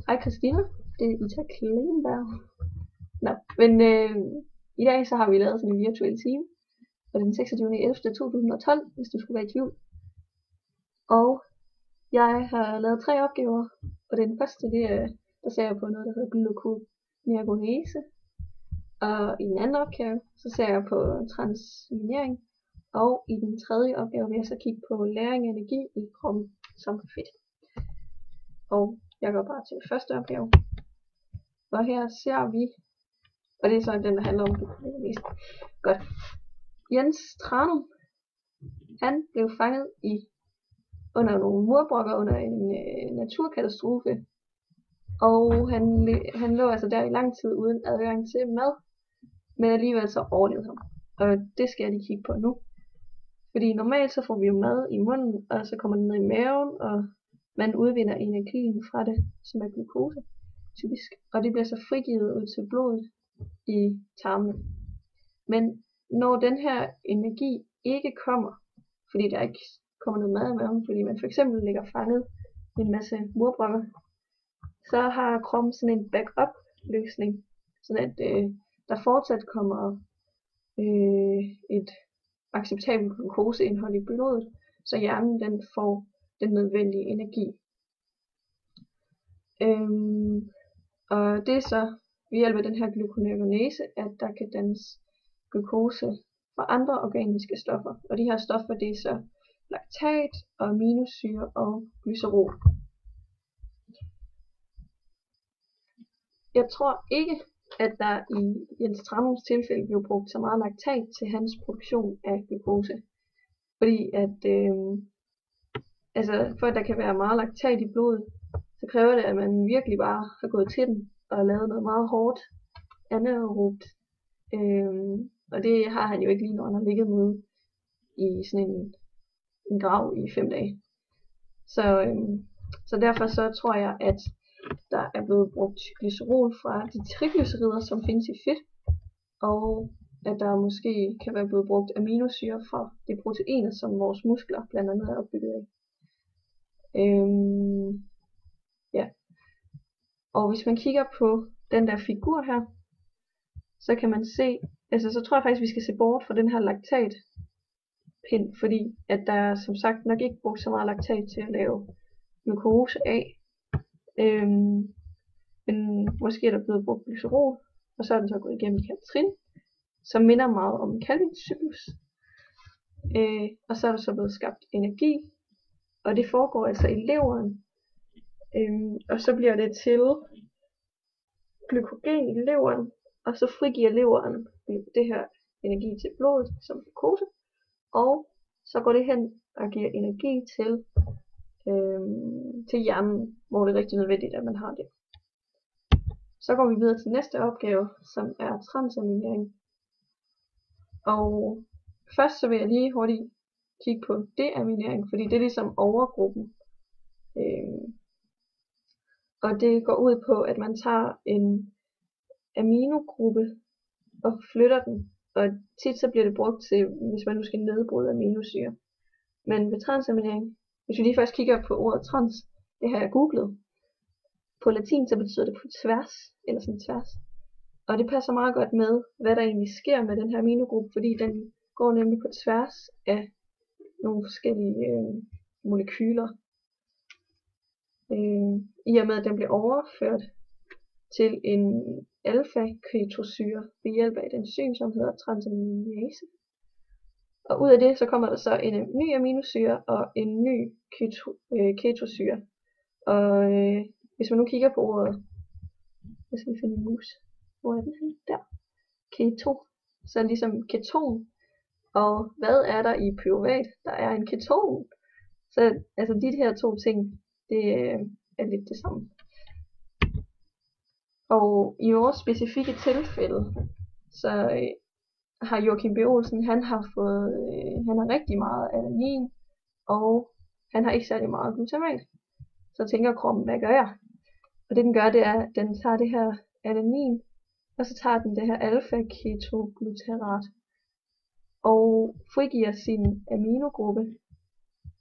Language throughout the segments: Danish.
Hej Christina, det er Ita Klingenberg. Nå, men i dag så har vi lavet sådan en virtuel time, og det er den 26.11.2012, hvis du skulle være i tvivl. Og jeg har lavet 3 opgaver, og den første, der ser jeg på noget, der hedder gluconeogenese. Og i den anden opgave, så ser jeg på transminering. Og i den tredje opgave vil jeg så kigge på læring af energi i kroppen som fedt. Og jeg går bare til første opgave. Og her ser vi, og det er så den, der handler om gluconeogenese. Godt. Jens Tranum, han blev fanget under nogle murbrokker under en naturkatastrofe. Og han lå altså der i lang tid uden adgang til mad, men alligevel så overlevede han. Og det skal jeg lige kigge på nu. Fordi normalt så får vi jo mad i munden, og så kommer den ned i maven, og man udvinder energien fra det, som er glukose, typisk. Og det bliver så frigivet ud til blodet i tarmene. Men når den her energi ikke kommer, fordi der ikke kommer noget mad i maven, fordi man for eksempel ligger fanget i en masse murbrokker, så har kroppen sådan en backup løsning, sådan at der fortsat kommer et acceptabelt glukoseindhold i blodet, så hjernen den får den nødvendige energi. Og det er så ved hjælp af den her gluconeogenese, at der kan dannes glukose fra andre organiske stoffer. Og de her stoffer, det er så laktat, og aminosyre og glycerol. Jeg tror ikke, at der i Jens Tranums tilfælde blev brugt så meget laktat til hans produktion af glukose. Fordi at for at der kan være meget laktat i blodet, så kræver det, at man virkelig bare har gået til den og lavet noget meget hårdt anaerobt. Og det har han jo ikke lige, når han har ligget nede i sådan en grav i 5 dage. Så derfor så tror jeg, at der er blevet brugt glycerol fra de triglycerider, som findes i fedt, og at der måske kan være blevet brugt aminosyre fra de proteiner, som vores muskler blandt andet er opbygget af. Ja. Og hvis man kigger på den der figur her, så kan man se, så tror jeg faktisk, vi skal se bort fra den her laktatpind, fordi at der er som sagt nok ikke brugt så meget laktat til at lave glukose af. Men måske er der blevet brugt glycerol, og så er den så gået igennem kaltrin, som minder meget om en Calvin-cyklus. Og så er der så blevet skabt energi, og det foregår altså i leveren. Og så bliver det til glykogen i leveren, og så frigiver leveren det her energi til blodet som glukose, og så går det hen og giver energi til hjernen, hvor det er rigtig nødvendigt, at man har det. Så går vi videre til næste opgave, som er transaminering. Og først så vil jeg lige hurtigt kigge på deaminering, fordi det er ligesom overgruppen. Og det går ud på, at man tager en aminogruppe og flytter den. Og tit så bliver det brugt til, hvis man nu skal nedbryde aminosyre. Men ved transaminering, hvis vi lige først kigger på ordet trans, det har jeg googlet. På latin så betyder det på tværs, eller sådan tværs. Og det passer meget godt med, hvad der egentlig sker med den her aminogruppe, fordi den går nemlig på tværs af nogle forskellige molekyler. I og med at den bliver overført til en alfa-ketosyre ved hjælp af et enzym, som hedder transaminase. Og ud af det, så kommer der så en ny aminosyre og en ny ketosyre. Og hvis man nu kigger på ordet, jeg skal finde en mus, hvor er den her? Der. Keto. Så er det ligesom keton. Og hvad er der i pyruvat? Der er en keton. Så altså de her 2 ting, det er lidt det samme. Og i vores specifikke tilfælde, så har Joachim B. Olsen, han har rigtig meget alanin, og han har ikke særlig meget glutamat. Så tænker kroppen, hvad gør jeg? Og det den gør, det er, at den tager det her alanin, og så tager den det her alfa-ketoglutarat, og frigiver sin aminogruppe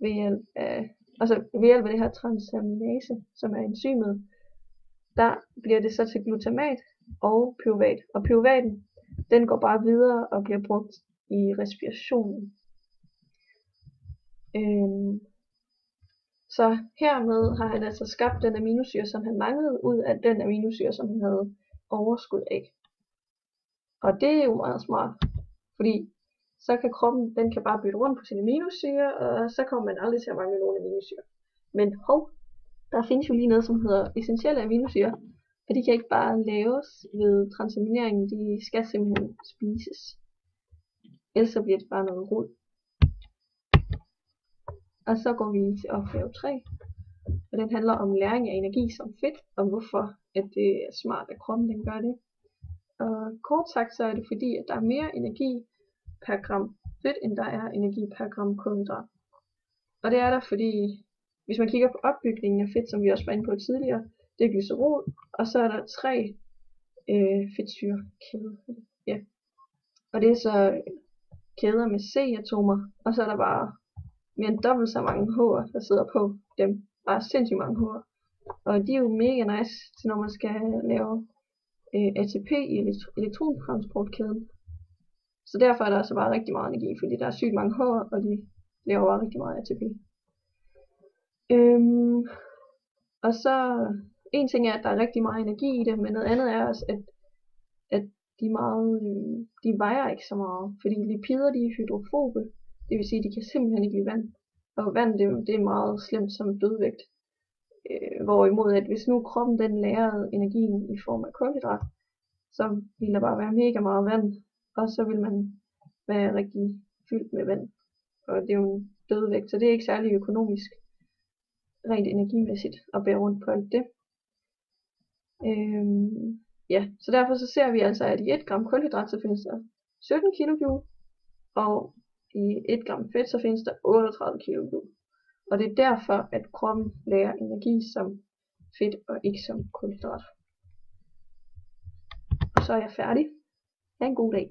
ved hjælp af det her transaminase, som er enzymet, der bliver det så til glutamat og pyruvat. Og pyruvaten, den går bare videre og bliver brugt i respirationen. Så hermed har han altså skabt den aminosyre, som han manglede, ud af den aminosyre, som han havde overskud af. Og det er jo meget smart, fordi så kan kroppen, den kan bare bytte rundt på sine aminosyre, og så kommer man aldrig til at mangle nogen aminosyre. Men der findes jo lige noget, som hedder essentielle aminosyre, og de kan ikke bare laves ved transaminering, de skal simpelthen spises. Ellers så bliver det bare noget rod. Og så går vi til opgave 3, og den handler om læring af energi som fedt, og hvorfor at det er smart, at kroppen den gør det. Og kort sagt så er det fordi, at der er mere energi per gram fedt, end der er energi per gram kulhydrat. Og det er der, fordi hvis man kigger på opbygningen af fedt, som vi også var inde på tidligere, det er glycerol, og så er der 3 fedtsyrekæder. Ja. Og det er så kæder med C-atomer, og så er der bare mere end dobbelt så mange H'er, der sidder på dem. Bare sindssygt mange H'er. Og de er jo mega nice til når man skal lave ATP i elektrontransportkæden. Så derfor er der altså bare rigtig meget energi, fordi der er sygt mange H'er, og de laver bare rigtig meget ATP. Og så en ting er, at der er rigtig meget energi i det, men noget andet er også, at de vejer ikke så meget, fordi lipider de er hydrofobe, det vil sige, at de kan simpelthen ikke lide vand. Og vand det er meget slemt som dødvægt. Hvorimod at hvis nu kroppen den lærede energien i form af kulhydrat, så ville der bare være mega meget vand, og så vil man være rigtig fyldt med vand. Og det er jo en dødvægt, så det er ikke særlig økonomisk, rent energimæssigt, at bære rundt på alt det. Ja, så derfor så ser vi altså, at i 1 gram kulhydrat, så findes der 17 kJ, og i 1 gram fedt, så findes der 38 kJ. Og det er derfor, at kroppen lærer energi som fedt, og ikke som kulhydrat. Og så er jeg færdig. Ha' en god dag.